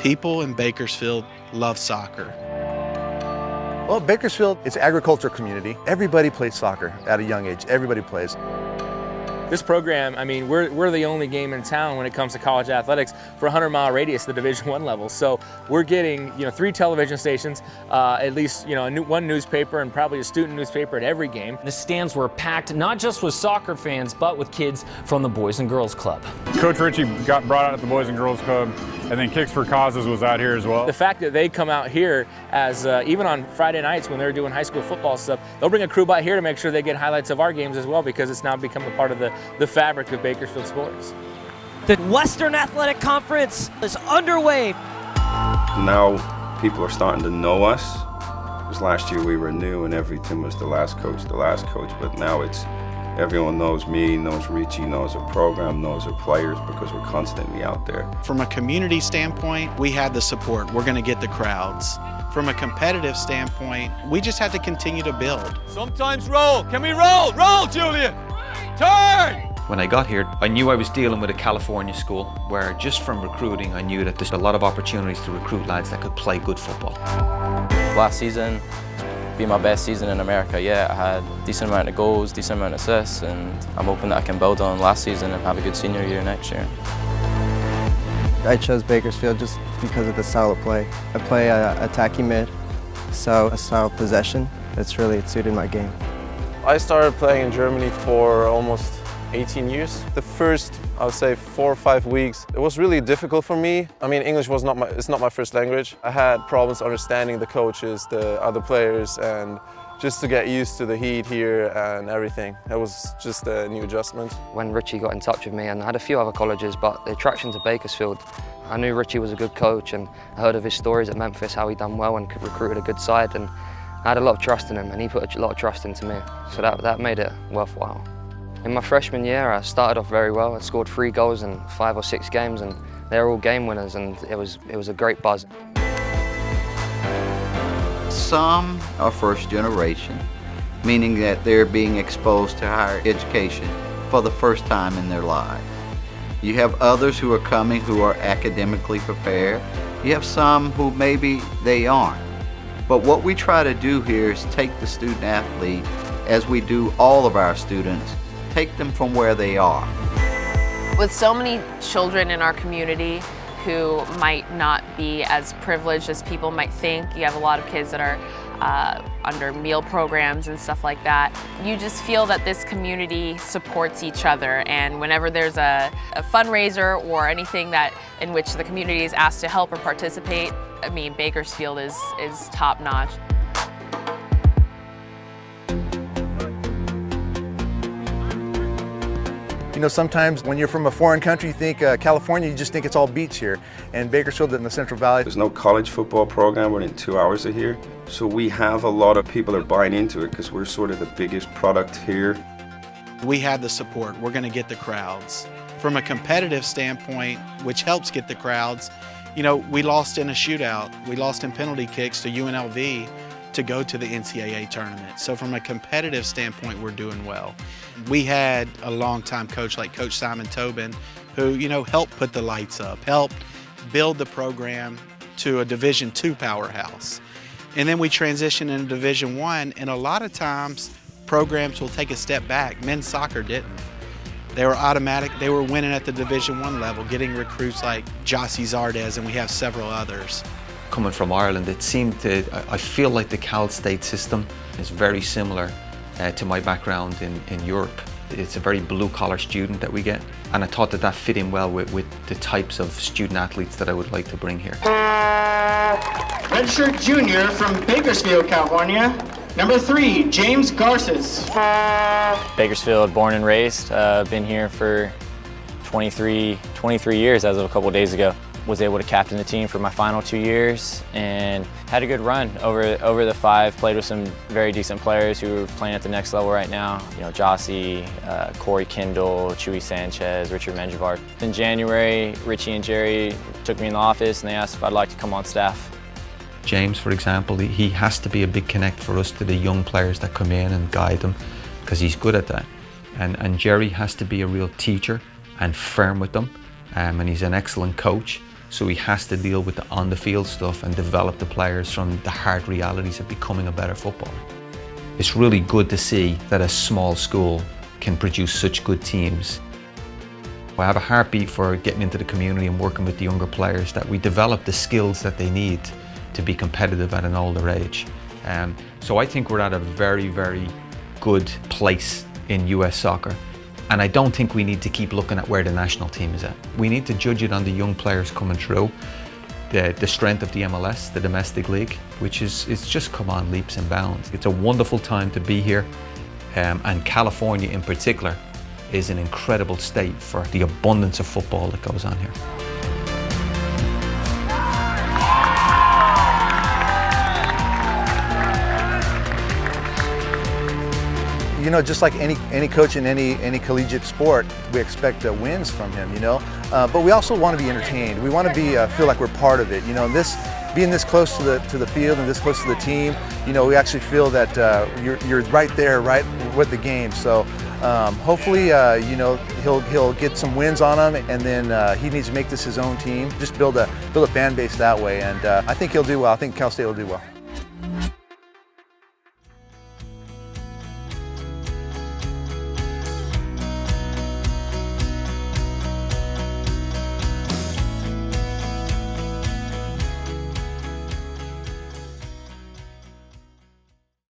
People in Bakersfield love soccer. Well, Bakersfield, it's an agricultural community. Everybody plays soccer at a young age. Everybody plays. This program, I mean, we're the only game in town when it comes to college athletics for a 100-mile radius, the Division I level. So we're getting, 3 television stations, at least, one newspaper and probably a student newspaper at every game. The stands were packed not just with soccer fans, but with kids from the Boys and Girls Club. Coach Richie got brought out at the Boys and Girls Club, and then Kicks for Causes was out here as well. The fact that they come out here as, even on Friday nights when they're doing high school football stuff, they'll bring a crew by here to make sure they get highlights of our games as well, because it's now become a part of the fabric of Bakersfield sports. The Western Athletic Conference is underway. Now people are starting to know us. Because last year we were new and everything was the last coach, but now it's everyone knows me, knows Richie, knows our program, knows our players, because we're constantly out there. From a community standpoint, we had the support. We're going to get the crowds. From a competitive standpoint, we just had to continue to build. Sometimes roll. Can we roll? Roll, Julian! Turn! When I got here, I knew I was dealing with a California school where just from recruiting, I knew that there's a lot of opportunities to recruit lads that could play good football. Last season, be my best season in America. Yeah, I had a decent amount of goals, decent amount of assists, and I'm hoping that I can build on last season and have a good senior year next year. I chose Bakersfield just because of the style of play. I play attacking mid, so a style of possession that's really suited my game. I started playing in Germany for almost 18 years. The first, I would say, 4 or 5 weeks, it was really difficult for me. I mean, English was it's not my first language. I had problems understanding the coaches, the other players, and just to get used to the heat here and everything. It was just a new adjustment. When Richie got in touch with me, and I had a few other colleges, but the attraction to Bakersfield, I knew Richie was a good coach, and I heard of his stories at Memphis, how he done well and could recruit a good side, and I had a lot of trust in him, and he put a lot of trust into me. So that made it worthwhile. In my freshman year, I started off very well. I scored 3 goals in 5 or 6 games, and they were all game winners, and it was a great buzz. Some are first generation, meaning that they're being exposed to higher education for the first time in their lives. You have others who are coming who are academically prepared. You have some who maybe they aren't. But what we try to do here is take the student athlete, as we do all of our students, take them from where they are. With so many children in our community who might not be as privileged as people might think, you have a lot of kids that are under meal programs and stuff like that. You just feel that this community supports each other, and whenever there's a fundraiser or anything in which the community is asked to help or participate, I mean, Bakersfield is top notch. Sometimes when you're from a foreign country, you think California, you just think it's all beach here. And Bakersfield in the Central Valley. There's no college football program within 2 hours of here. So we have a lot of people that are buying into it because we're sort of the biggest product here. We had the support. We're going to get the crowds. From a competitive standpoint, which helps get the crowds, we lost in a shootout. We lost in penalty kicks to UNLV to go to the NCAA tournament. So from a competitive standpoint, we're doing well. We had a longtime coach like Coach Simon Tobin who, helped put the lights up, helped build the program to a Division II powerhouse. And then we transitioned into Division I, and a lot of times programs will take a step back. Men's soccer didn't. They were automatic. They were winning at the Division I level, getting recruits like Jossie Zardes, and we have several others. Coming from Ireland, I feel like the Cal State system is very similar to my background in Europe. It's a very blue-collar student that we get, and I thought that fit in well with the types of student athletes that I would like to bring here. Redshirt junior from Bakersfield, California, number 3, James Garces. Bakersfield, born and raised, been here for 23 years as of a couple days ago. Was able to captain the team for my final 2 years and had a good run over the 5. Played with some very decent players who are playing at the next level right now. Jossie, Corey Kindle, Chewy Sanchez, Richard Menjivar. In January, Richie and Jerry took me in the office and they asked if I'd like to come on staff. James, for example, he has to be a big connect for us to the young players that come in and guide them, because he's good at that. And Jerry has to be a real teacher and firm with them, and he's an excellent coach. So he has to deal with the on-the-field stuff and develop the players from the hard realities of becoming a better footballer. It's really good to see that a small school can produce such good teams. I have a heartbeat for getting into the community and working with the younger players, that we develop the skills that they need to be competitive at an older age. So I think we're at a very, very good place in US soccer. And I don't think we need to keep looking at where the national team is at. We need to judge it on the young players coming through, the strength of the MLS, the domestic league, which is, it's just come on leaps and bounds. It's a wonderful time to be here, and California in particular is an incredible state for the abundance of football that goes on here. You know, just like any coach in any collegiate sport, we expect wins from him, you know. But we also want to be entertained. We want to be feel like we're part of it. You know, being this close to the field and this close to the team, you know, we actually feel that you're right there, right with the game. So hopefully, you know, he'll get some wins on him, and then he needs to make this his own team. Just build a fan base that way, and I think he'll do well. I think Cal State will do well.